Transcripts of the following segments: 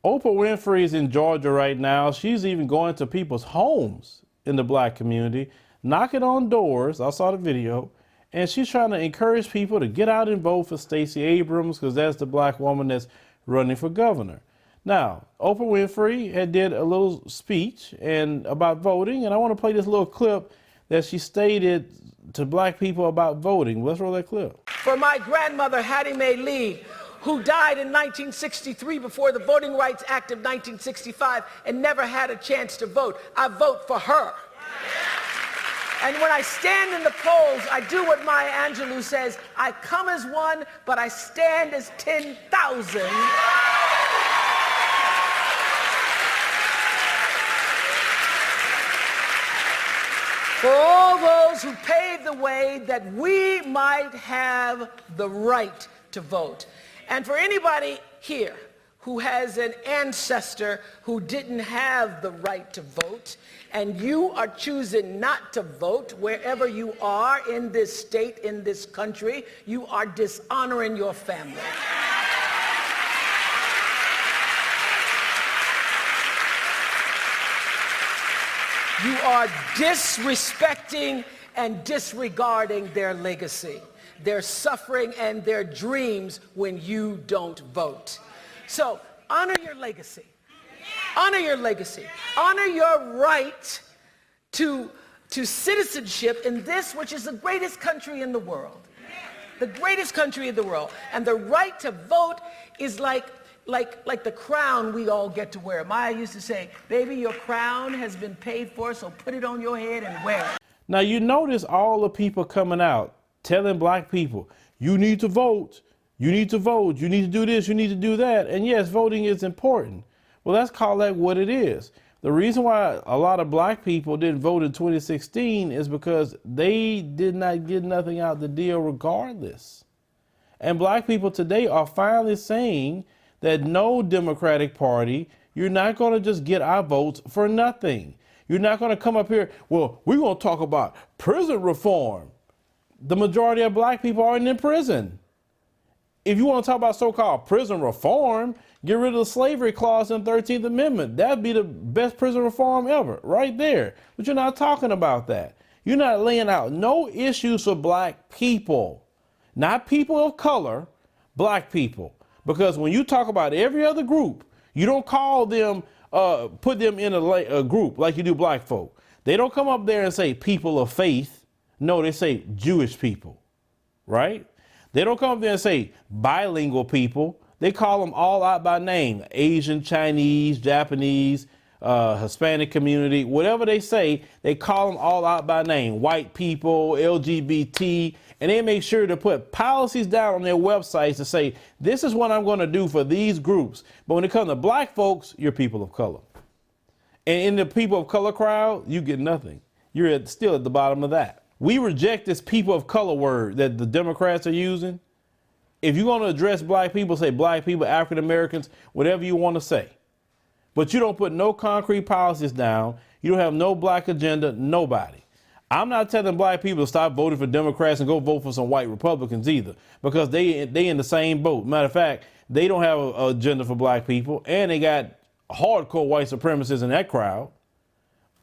Oprah Winfrey is in Georgia right now. She's even going to people's homes in the black community, knocking on doors. I saw the video. And she's trying to encourage people to get out and vote for Stacey Abrams, because that's the black woman that's running for governor. Now, Oprah Winfrey had did a little speech about voting, and I want to play this little clip that she stated to black people about voting. Let's roll that clip. For my grandmother, Hattie Mae Lee, who died in 1963 before the Voting Rights Act of 1965 and never had a chance to vote, I vote for her. And when I stand in the polls, I do what Maya Angelou says, I come as one, but I stand as 10,000. For all those who paved the way that we might have the right to vote. And for anybody here who has an ancestor who didn't have the right to vote, and you are choosing not to vote wherever you are in this state, in this country, you are dishonoring your family. You are disrespecting and disregarding their legacy, their suffering and their dreams when you don't vote. So honor your legacy. Honor your legacy. Honor your right to citizenship in this, which is the greatest country in the world. The greatest country in the world. And the right to vote is like the crown we all get to wear. Maya used to say, baby, your crown has been paid for, so put it on your head and wear it. Now, you notice all the people coming out telling black people, you need to vote, you need to vote, you need to do this, you need to do that. And yes, voting is important. Well, let's call that what it is. The reason why a lot of black people didn't vote in 2016 is because they did not get nothing out the deal regardless. And black people today are finally saying that no Democratic Party, you're not going to just get our votes for nothing. You're not going to come up here, well, we're going to talk about prison reform. The majority of black people aren't in prison. If you want to talk about so-called prison reform, get rid of the slavery clause in the 13th Amendment. That'd be the best prison reform ever, right there. But you're not talking about that. You're not laying out no issues for black people, not people of color, black people. Because when you talk about every other group, you don't call them, put them in a group like you do black folk. They don't come up there and say people of faith. No, they say Jewish people, right? They don't come up there and say bilingual people. They call them all out by name, Asian, Chinese, Japanese, Hispanic community, whatever they say, they call them all out by name, white people, LGBT, and they make sure to put policies down on their websites to say, this is what I'm going to do for these groups. But when it comes to black folks, you're people of color. And in the people of color crowd, you get nothing. You're still at the bottom of that. We reject this people of color word that the Democrats are using. If you're going to address black people, say black people, African Americans, whatever you want to say. But you don't put no concrete policies down. You don't have no black agenda, nobody. I'm not telling black people to stop voting for Democrats and go vote for some white Republicans either, because they in the same boat. Matter of fact, they don't have an agenda for black people, and they got hardcore white supremacists in that crowd.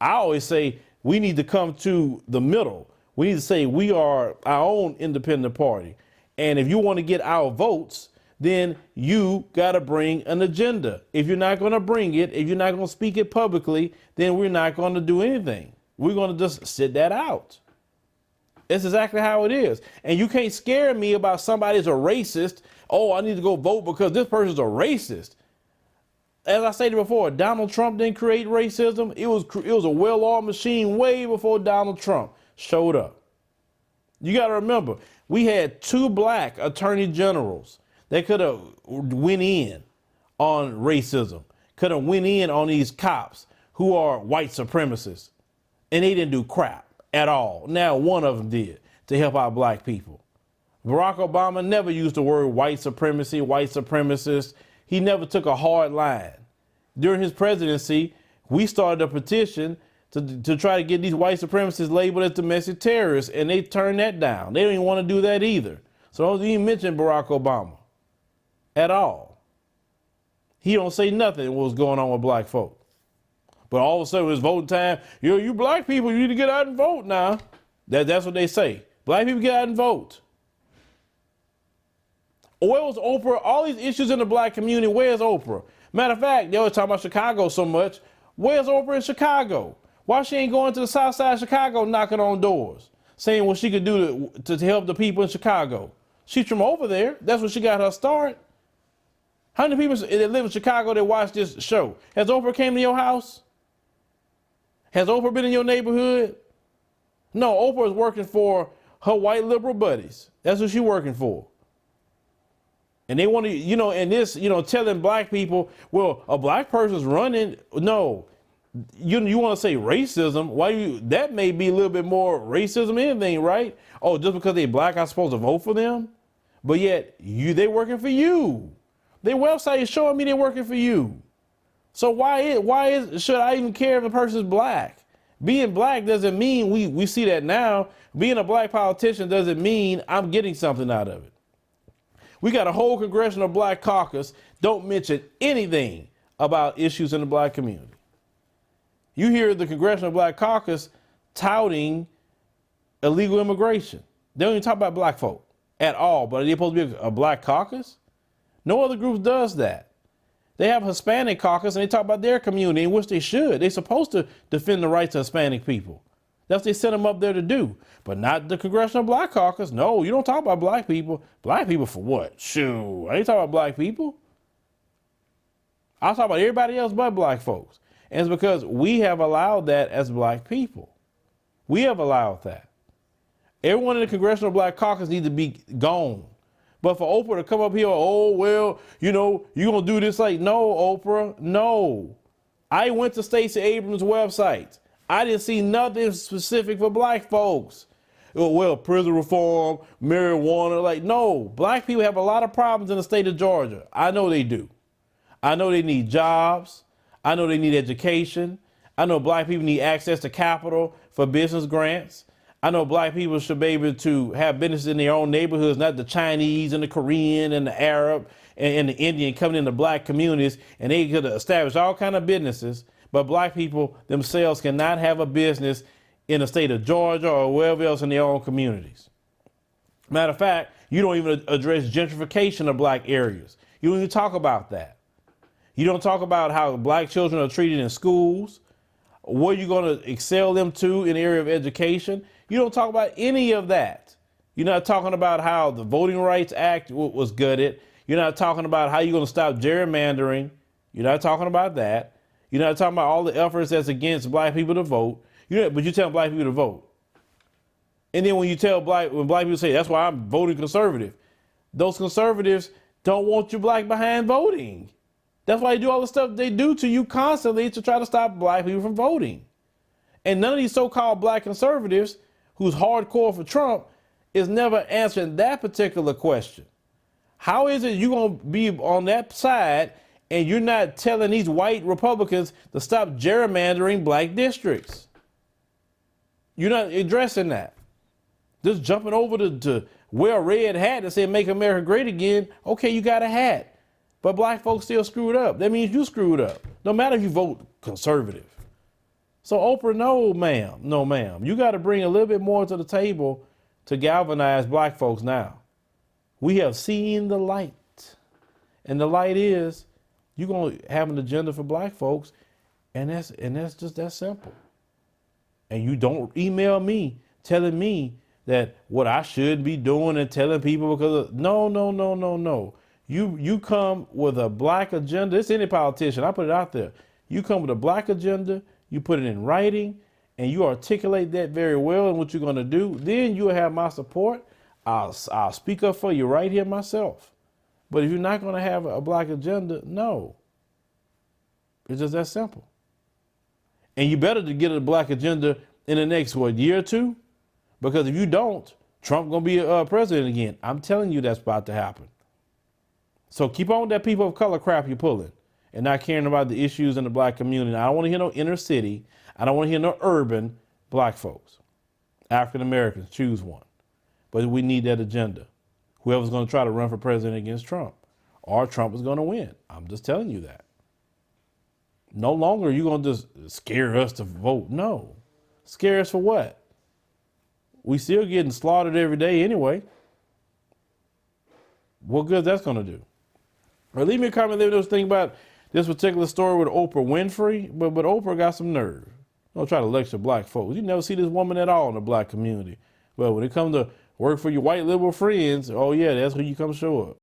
I always say we need to come to the middle. We need to say we are our own independent party. And if you want to get our votes, then you got to bring an agenda. If you're not going to bring it, if you're not going to speak it publicly, then we're not going to do anything. We're going to just sit that out. That's exactly how it is. And you can't scare me about somebody's a racist. Oh, I need to go vote because this person's a racist. As I stated before, Donald Trump didn't create racism. It was a well-oiled machine way before Donald Trump showed up. You got to remember, we had 2 black attorney generals that could have went in on racism, could have went in on these cops who are white supremacists, and they didn't do crap at all. Now one of them did to help out black people. Barack Obama never used the word white supremacy, white supremacist. He never took a hard line. During his presidency, we started a petition to try to get these white supremacists labeled as domestic terrorists, and they turned that down. They don't even want to do that either. So don't even mention Barack Obama at all. He don't say nothing what's going on with black folk. But all of a sudden, when it's voting time, you black people, you need to get out and vote now. That's what they say. Black people get out and vote. Where's Oprah? All these issues in the black community, where's Oprah? Matter of fact, they always talk about Chicago so much. Where's Oprah in Chicago? Why she ain't going to the south side of Chicago knocking on doors, saying what she could do to help the people in Chicago? She's from over there. That's where she got her start. How many people that live in Chicago that watch this show? Has Oprah came to your house? Has Oprah been in your neighborhood? No, Oprah is working for her white liberal buddies. That's what she's working for. And they want to, and this, telling black people, well, a black person's running. No, you want to say racism. That may be a little bit more racism than anything, right? Oh, just because they're black, I'm supposed to vote for them? But yet, they working for you. Their website is showing me they're working for you. So should I even care if a person's black? Being black doesn't mean we see that now. Being a black politician doesn't mean I'm getting something out of it. We got a whole congressional black caucus, don't mention anything about issues in the black community. You hear the congressional black caucus touting illegal immigration. They don't even talk about black folk at all, but are they supposed to be a black caucus? No other group does that. They have a Hispanic caucus and they talk about their community, in which they should. They're supposed to defend the rights of Hispanic people. That's what they sent them up there to do, but not the Congressional Black Caucus. No, you don't talk about black people. Black people for what? Shoo, I ain't talking about black people. I'll talk about everybody else but black folks. And it's because we have allowed that as black people. We have allowed that. Everyone in the Congressional Black Caucus needs to be gone. But for Oprah to come up here, oh, well, you're going to do this. Like, no, Oprah, no. I went to Stacey Abrams' website. I didn't see nothing specific for black folks. Well, prison reform, marijuana, like, no. Black people have a lot of problems in the state of Georgia. I know they do. I know they need jobs. I know they need education. I know black people need access to capital for business grants. I know black people should be able to have business in their own neighborhoods, not the Chinese and the Korean and the Arab and the Indian coming into black communities, and they could establish all kind of businesses. But black people themselves cannot have a business in the state of Georgia or wherever else in their own communities. Matter of fact, you don't even address gentrification of black areas. You don't even talk about that. You don't talk about how black children are treated in schools, what you're going to excel them to in the area of education. You don't talk about any of that. You're not talking about how the Voting Rights Act was gutted. You're not talking about how you're going to stop gerrymandering. You're not talking about that. You're not talking about all the efforts that's against black people to vote. But you tell black people to vote. And then when black people say, that's why I'm voting conservative, those conservatives don't want you black behind voting. That's why they do all the stuff they do to you constantly to try to stop black people from voting. And none of these so-called black conservatives who's hardcore for Trump is never answering that particular question. How is it you're going to be on that side and you're not telling these white Republicans to stop gerrymandering black districts? You're not addressing that. Just jumping over to wear a red hat and say, make America great again. Okay, you got a hat. But black folks still screwed up. That means you screwed up. No matter if you vote conservative. So Oprah, no, ma'am. No, ma'am. You got to bring a little bit more to the table to galvanize black folks now. We have seen the light. And the light is you're going to have an agenda for black folks. And that's just that simple. And you don't email me telling me that what I should be doing and telling people because of, no. You come with a black agenda. It's any politician. I put it out there. You come with a black agenda. You put it in writing and you articulate that very well and what you're going to do. Then you'll have my support. I'll speak up for you right here myself. But if you're not going to have a black agenda, no. It's just that simple. And you better to get a black agenda in the next, year or two? Because if you don't, Trump going to be president again. I'm telling you that's about to happen. So keep on that people of color crap you're pulling and not caring about the issues in the black community. I don't want to hear no inner city. I don't want to hear no urban black folks. African Americans, choose one. But we need that agenda. Whoever's going to try to run for president against Trump. or Trump is going to win. I'm just telling you that. No longer are you going to just scare us to vote. No. Scare us for what? We still getting slaughtered every day anyway. What good that's going to do? Or leave me a comment there those things about this particular story with Oprah Winfrey, but Oprah got some nerve. Don't try to lecture black folks. You never see this woman at all in the black community. But when it comes to work for your white liberal friends, oh yeah, that's who you come show up.